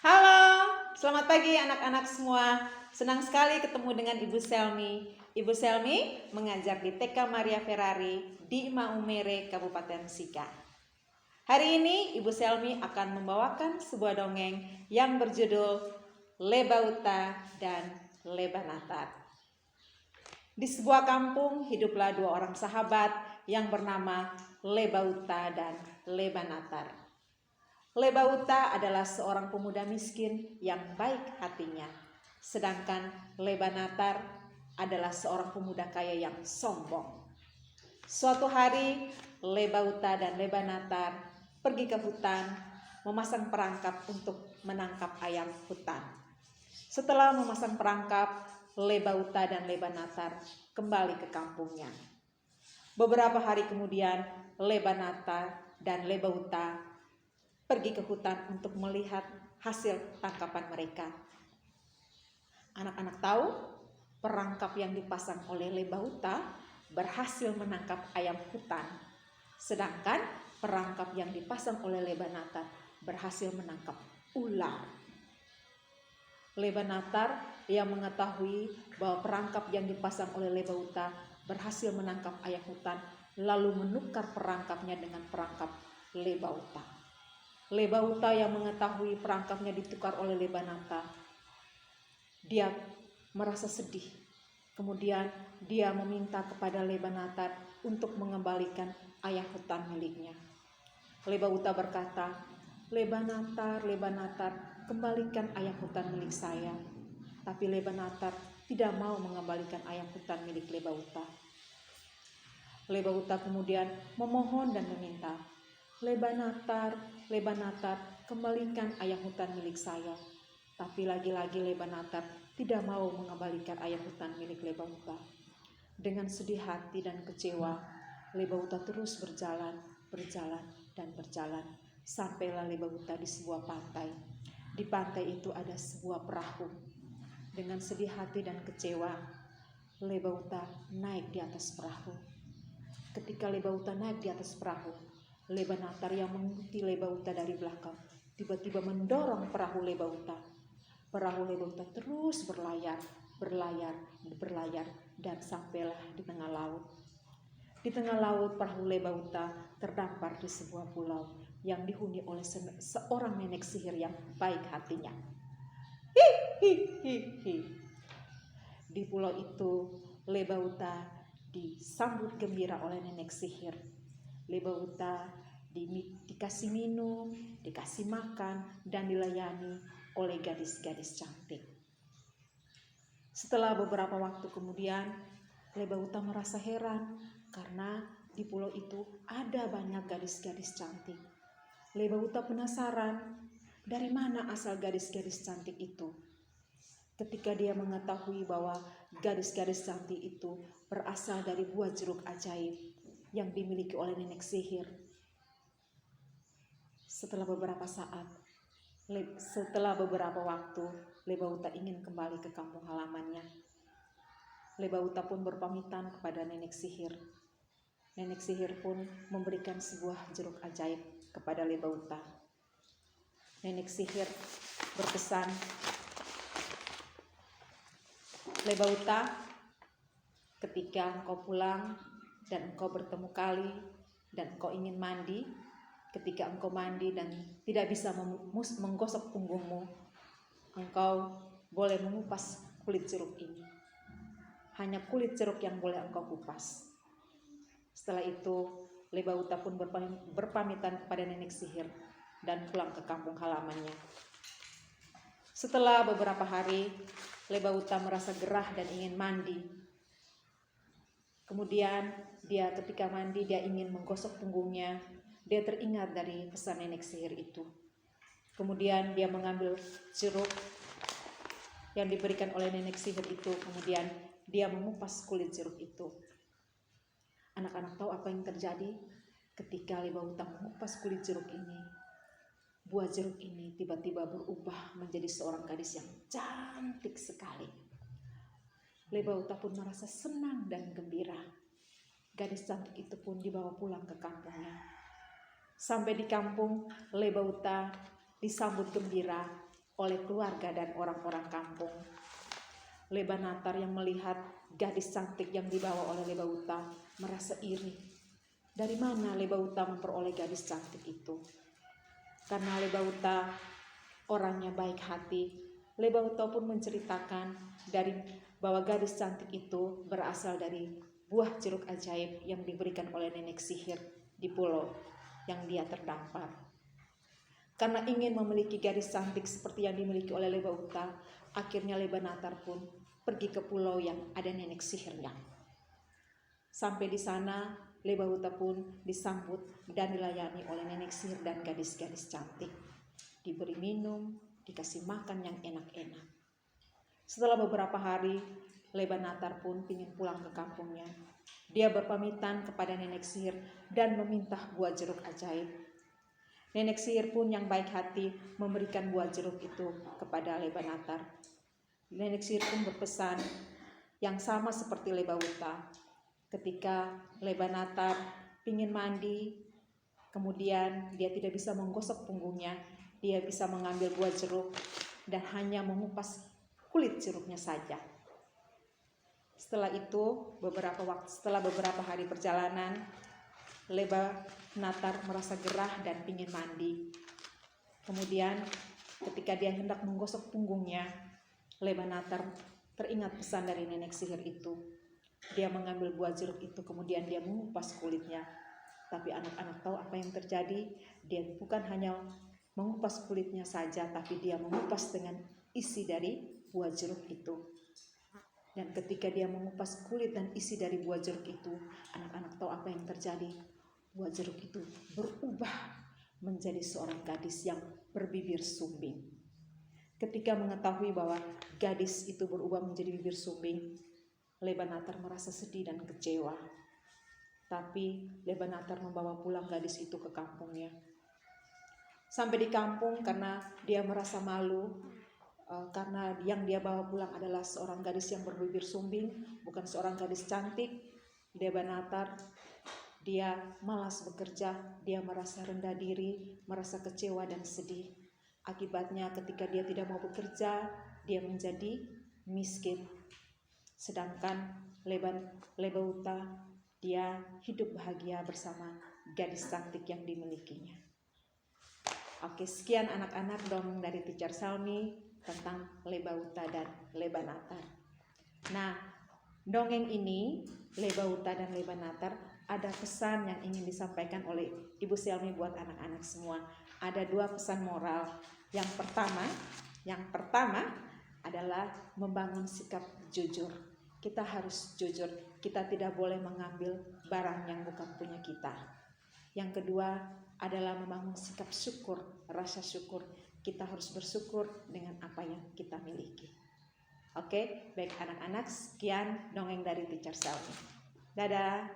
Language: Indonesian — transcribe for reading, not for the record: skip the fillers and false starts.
Halo, selamat pagi anak-anak semua. Senang sekali ketemu dengan Ibu Selmi. Ibu Selmi mengajar di TK Maria Ferrari di Maumere, Kabupaten Sika. Hari ini Ibu Selmi akan membawakan sebuah dongeng yang berjudul Lebauta dan Lebanatar. Di sebuah kampung hiduplah dua orang sahabat yang bernama Lebauta dan Lebanatar. Lebauta adalah seorang pemuda miskin yang baik hatinya, sedangkan Lebanatar adalah seorang pemuda kaya yang sombong. Suatu hari, Lebauta dan Lebanatar pergi ke hutan memasang perangkap untuk menangkap ayam hutan. Setelah memasang perangkap, Lebauta dan Lebanatar kembali ke kampungnya. Beberapa hari kemudian, Lebanatar dan Lebauta pergi ke hutan untuk melihat hasil tangkapan mereka. Anak-anak tahu perangkap yang dipasang oleh Lebauta berhasil menangkap ayam hutan, sedangkan perangkap yang dipasang oleh Lebanatar berhasil menangkap ular. Lebanatar yang mengetahui bahwa perangkap yang dipasang oleh Lebauta berhasil menangkap ayam hutan, lalu menukar perangkapnya dengan perangkap Lebauta. Lebauta yang mengetahui perangkapnya ditukar oleh Lebanatar, dia merasa sedih. Kemudian dia meminta kepada Lebanatar untuk mengembalikan ayam hutan miliknya. Lebauta berkata, Lebanatar, kembalikan ayam hutan milik saya. Tapi Lebanatar tidak mau mengembalikan ayam hutan milik Lebauta. Lebauta kemudian memohon dan meminta, Lebanatar, kembalikan ayam hutan milik saya. Tapi lagi-lagi Lebanatar tidak mau mengembalikan ayam hutan milik Lebauta. Dengan sedih hati dan kecewa, Lebauta terus berjalan, sampailah Lebauta di sebuah pantai. Di pantai itu ada sebuah perahu. Dengan sedih hati dan kecewa, Lebauta naik di atas perahu. Ketika Lebauta naik di atas perahu, Lebanatar yang mengikuti Lebauta dari belakang tiba-tiba mendorong perahu Lebauta. Perahu Lebauta terus berlayar dan sampailah di tengah laut. Di tengah laut perahu Lebauta terdampar di sebuah pulau yang dihuni oleh seorang nenek sihir yang baik hatinya. Di pulau itu Lebauta disambut gembira oleh nenek sihir. Lebauta dikasih minum, dikasih makan, dan dilayani oleh gadis-gadis cantik. Setelah beberapa waktu kemudian, Lebauta merasa heran karena di pulau itu ada banyak gadis-gadis cantik. Lebauta penasaran, dari mana asal gadis-gadis cantik itu? Ketika dia mengetahui bahwa gadis-gadis cantik itu berasal dari buah jeruk ajaib yang dimiliki oleh nenek sihir. Setelah beberapa waktu, Lebauta ingin kembali ke kampung halamannya. Lebauta pun berpamitan kepada nenek sihir. Nenek sihir pun memberikan sebuah jeruk ajaib kepada Lebauta. Nenek sihir berpesan, Lebauta, ketika engkau pulang dan engkau bertemu kali dan engkau ingin mandi, ketika engkau mandi dan tidak bisa menggosok punggungmu, engkau boleh mengupas kulit jeruk ini. Hanya kulit jeruk yang boleh engkau kupas. Setelah itu, Lebauta pun berpamitan kepada nenek sihir dan pulang ke kampung halamannya. Setelah beberapa hari, Lebauta merasa gerah dan ingin mandi. Kemudian ketika mandi dia ingin menggosok punggungnya. Dia teringat dari pesan nenek sihir itu. Kemudian dia mengambil jeruk yang diberikan oleh nenek sihir itu. Kemudian dia mengupas kulit jeruk itu. Anak-anak tahu apa yang terjadi? Ketika Lebauta mengupas kulit jeruk ini, buah jeruk ini tiba-tiba berubah menjadi seorang gadis yang cantik sekali. Lebauta pun merasa senang dan gembira. Gadis cantik itu pun dibawa pulang ke kampungnya. Sampai di kampung, Lebauta disambut gembira oleh keluarga dan orang-orang kampung. Leba Natar yang melihat gadis cantik yang dibawa oleh Leba Uta merasa iri. Dari mana Leba Uta memperoleh gadis cantik itu? Karena Leba Uta orangnya baik hati, Leba Uta pun menceritakan bahwa gadis cantik itu berasal dari buah jeruk ajaib yang diberikan oleh nenek sihir di pulau yang dia terdampar. Karena ingin memiliki gadis cantik seperti yang dimiliki oleh Leba Uta, akhirnya Leba Natar pun pergi ke pulau yang ada nenek sihirnya. Sampai di sana, Leba Uta pun disambut dan dilayani oleh nenek sihir dan gadis-gadis cantik. Diberi minum, dikasih makan yang enak-enak. Setelah beberapa hari, Leba Natar pun ingin pulang ke kampungnya. Dia berpamitan kepada nenek sihir dan meminta buah jeruk ajaib. Nenek sihir pun yang baik hati memberikan buah jeruk itu kepada Leba Natar. Nenek sihir pun berpesan yang sama seperti Leba Uta. Ketika Leba Natar ingin mandi, kemudian dia tidak bisa menggosok punggungnya, dia bisa mengambil buah jeruk dan hanya mengupas kulit jeruknya saja. Setelah itu, setelah beberapa hari perjalanan, Leba Natar merasa gerah dan ingin mandi. Kemudian ketika dia hendak menggosok punggungnya, Leba Natar teringat pesan dari nenek sihir itu. Dia mengambil buah jeruk itu, kemudian dia mengupas kulitnya. Tapi anak-anak tahu apa yang terjadi. Dia bukan hanya mengupas kulitnya saja, tapi dia mengupas dengan isi dari buah jeruk itu. Dan ketika dia mengupas kulit dan isi dari buah jeruk itu, anak-anak tahu apa yang terjadi. Buah jeruk itu berubah menjadi seorang gadis yang berbibir sumbing. Ketika mengetahui bahwa gadis itu berubah menjadi bibir sumbing, Leba Natar merasa sedih dan kecewa. Tapi Leba Natar membawa pulang gadis itu ke kampungnya. Sampai di kampung, karena dia merasa malu, karena yang dia bawa pulang adalah seorang gadis yang berbibir sumbing, bukan seorang gadis cantik. Leba Natar, dia malas bekerja, dia merasa rendah diri, merasa kecewa dan sedih. Akibatnya ketika dia tidak mau bekerja, dia menjadi miskin. Sedangkan Leba Uta, dia hidup bahagia bersama gadis cantik yang dimilikinya. Oke, sekian anak-anak dongeng dari Teacher Salmi tentang Leba Uta dan Leba Natar. Nah, dongeng ini, Leba Uta dan Leba Natar, ada pesan yang ingin disampaikan oleh Ibu Selmi buat anak-anak semua. Ada 2 pesan moral. Yang pertama adalah membangun sikap jujur. Kita harus jujur, kita tidak boleh mengambil barang yang bukan punya kita. Yang kedua adalah membangun sikap syukur, rasa syukur. Kita harus bersyukur dengan apa yang kita miliki. Oke, baik anak-anak, sekian dongeng dari Teacher Salmi. Dadah.